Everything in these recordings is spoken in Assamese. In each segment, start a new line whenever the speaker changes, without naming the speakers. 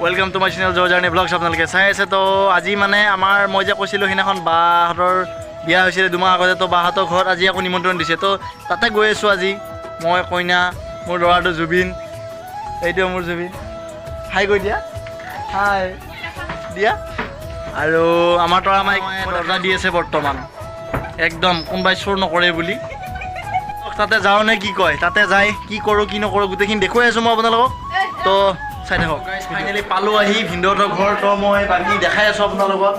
Welcome to my channel Joy journey vlogs. আপোনালোকে চাই আছে। তো আজি মানে আমাৰ মই যে কৈছিলোঁ সেইদিনাখন বাহঁতৰ বিয়া হৈছিলে 2 মাহ আগতে। তো বাহঁতৰ ঘৰত আজি আকৌ নিমন্ত্ৰণ দিছে। তো তাতে গৈ আছোঁ আজি মই, কইনা, মোৰ ল'ৰাটো জুবিন। এইটো মোৰ জুবিন, হাই কৈ দিয়া, হাই দিয়া। আৰু আমাৰ তৰা মাইক দৰ্জা দি আছে বৰ্তমান, একদম কোনোবাই চোৰ নকৰে বুলি। তাতে যাওঁ নে কি কয়, তাতে যাই কি কৰোঁ কি নকৰোঁ গোটেইখিনি দেখুৱাই আছোঁ মই আপোনালোকক। তো চাই থাকক। ফাইনেলি পালোঁ আহি ভিনদেউহঁতৰ ঘৰ। তো মই বাকী দেখাই আছোঁ আপোনালোকক।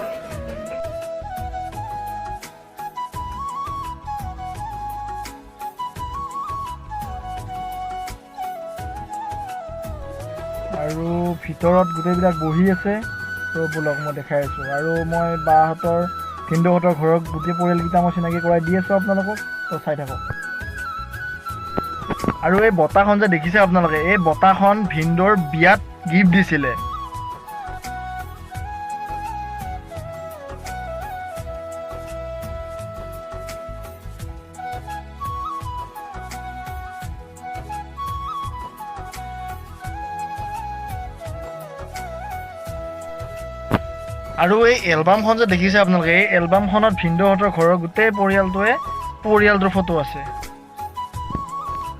আৰু ভিতৰত গোটেইবিলাক বহি আছে। তো বলক মই দেখাই আছোঁ। আৰু মই বাহঁতৰ ভিনদেউহঁতৰ ঘৰত গোটেই পৰিয়ালকেইটা মই চিনাকি কৰাই দি আছোঁ আপোনালোকক। তো চাই থাকক। আৰু এই বঁটাখন যে দেখিছে আপোনালোকে, এই বঁটাখন ভিনদেউৰ বিয়াত গিফ্ট দিছিলে। আৰু এই এলবামখন যে দেখিছে আপোনালোকে, এই এলবামখনত ভিনদেউহঁতৰ ঘৰৰ গোটেই পৰিয়ালটোৰ ফটো আছে।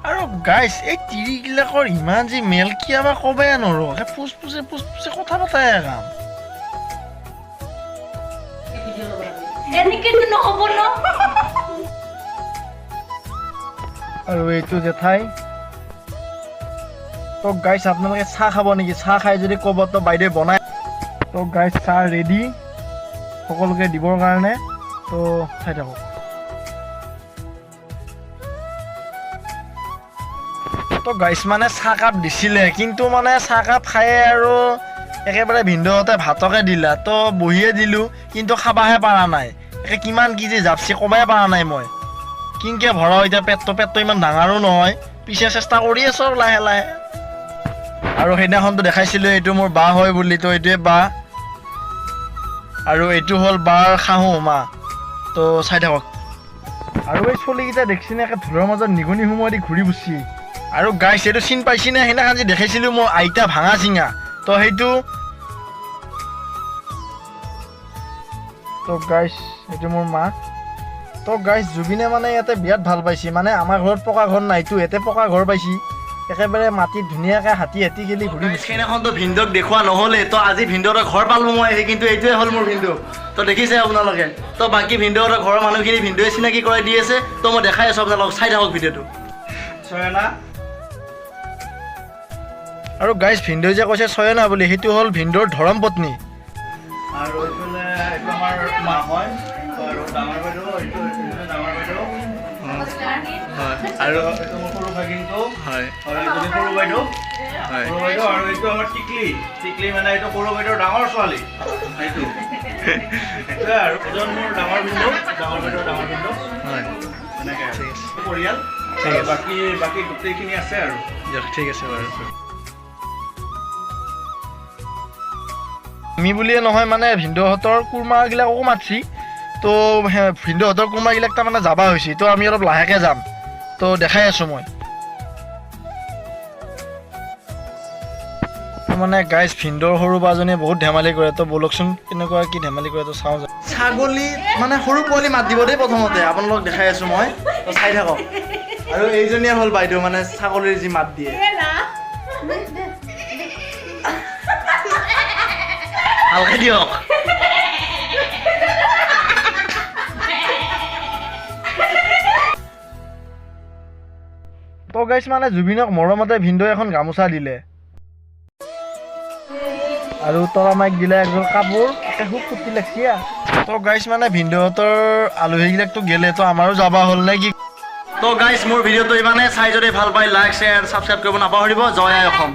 আৰু গাইছ, এই তিৰিগিলাকৰ ইমান যে মেল কিয়াবা ক'বাই নোৱাৰোঁ, ফুচফুচে কথা পাতাই কাম। আৰু এইটো জেঠাই। তো গাইছ, আপোনালোকে চাহ খাব নেকি? চাহ খাই যদি ক'ব তো বাইদেউ বনাই। তো গাইছ, চাহ ৰেডি সকলোকে দিবৰ কাৰণে। তো চাই থাকক। তো গাইছ, মানে চাহকাপ দিছিলে, কিন্তু মানে চাহকাপ খায়ে আৰু একেবাৰে ভিনদেউহঁতে ভাতকে দিলা। তো বহিয়ে দিলোঁ, কিন্তু খাবাহে পৰা নাই। একে কিমান কি যে জাপছি ক'বাই পৰা নাই মই। কিনকে ভৰাও এতিয়া পেটটো ইমান ডাঙৰো নহয়। পিছে চেষ্টা কৰি আছোঁ আৰু লাহে লাহে। আৰু সেইদিনাখনতো দেখাইছিলোঁ এইটো মোৰ বা হয় বুলি। তো এইটোৱে বা। আৰু এইটো হ'ল বাৰ শাহু মা। তো চাই থাকক। আৰু এই চলিকেইটা দেখিছেনে, একে ধূলৰ মাজত নিগনি সোমোৱাই দি ঘূৰি ফুৰিছি। আৰু গাইছ, এইটো চিন পাইছিনে? সেইদিনাখন যে দেখাইছিলোঁ মোৰ আইতা ভাঙা চিঙা, তো সেইটো। তো গাইছ, এইটো মোৰ মা। তো গাইছ, জুবিনে মানে ইয়াতে বিৰাট ভাল পাইছি। মানে আমাৰ ঘৰত পকা ঘৰ নাইতো, ইয়াতে পকা ঘৰ পাইছি। একেবাৰে মাটিত ধুনীয়াকৈ হাতী খেলি ঘূৰি ফুৰিছে।
সেইদিনাখনতো ভিনদেউক দেখুওৱা নহ'লে। তো আজি ভিনদেউহঁতৰ ঘৰ পালোঁ মই, কিন্তু এইটোৱে হ'ল মোৰ ভিনদেউ। তো দেখিছে আপোনালোকে। তো বাকী ভিনদেউহঁতৰ ঘৰৰ মানুহখিনি ভিনদেউৱে চিনাকি কৰাই দি আছে। তো মই দেখাই আছোঁ আপোনালোকক, চাই থাকক ভিডিঅ'টো। চয়না।
আৰু গাইছ, ভিনদেউ যে কৈছে চয়না বুলি, সেইটো হ'ল ভিনদেউৰ ধৰম পত্নী।
আৰু এইফালে এইটো আমাৰ মা হয়। আৰু ডাঙৰ বাইদেউ, এইটো ডাঙৰ বাইদেউ হয়। আৰু এইটো মোৰ সৰু ভাগিনটো হয়। আৰু এইজনী সৰু বাইদেউ হয়। সৰু বাইদেউ। আৰু এইটো আমাৰ টিকলি মানে এইটো সৰু বাইদেউৰ ডাঙৰ ছোৱালী। এইটো এইটোৱে। আৰু এজন মোৰ ডাঙৰ ভিনদেউ হয়। এনেকৈ পৰিয়াল। বাকী গোটেইখিনি আছে আৰু। ঠিক আছে বাৰু।
আমি বুলিয়ে নহয়, মানে ভিনদেউহঁতৰ কুৰমাগিলাককো মাতছি। তো ভিনদেউহঁতৰ কুৰমাগিলাক তাৰমানে যাবা হৈছে। তো আমি অলপ লাহেকৈ যাম। তো দেখাই আছোঁ মই। মানে গাইছ, ভিনদেউৰ সৰু বাজনীয়ে বহুত ধেমালি কৰে। তো বলকচোন কেনেকুৱা কি ধেমালি কৰে, তো চাওঁ।
ছাগলী মানে সৰু পোৱালি মাত দিব দেই প্ৰথমতে, আপোনালোকক দেখাই আছোঁ মই। তো চাই থাকক। আৰু এইজনীয়ে হ'ল বাইদেউ, মানে ছাগলীৰ যি মাত দিয়ে। ভালকৈ দিয়ক।
তো গাইছ, মানে জুবিনক মৰমতে ভিনদেউ এখন গামোচা দিলে। আৰু তৰা মাইক দিলে একযোৰ কাপোৰ। একে খুব ফূৰ্তি লাগছি। তো গাইছ, মানে ভিনদেউহঁতৰ আলহীগিলাকতো গেলে, তো আমাৰো যাবা হ'ল নে কি?
তো গাইছ, মোৰ ভিডিঅ'টো ইমানে। চাই যদি ভাল পায় লাইক শ্বেয়াৰ ছাবস্ক্ৰাইব কৰিব নাপাহৰিব। জয় আই অসম।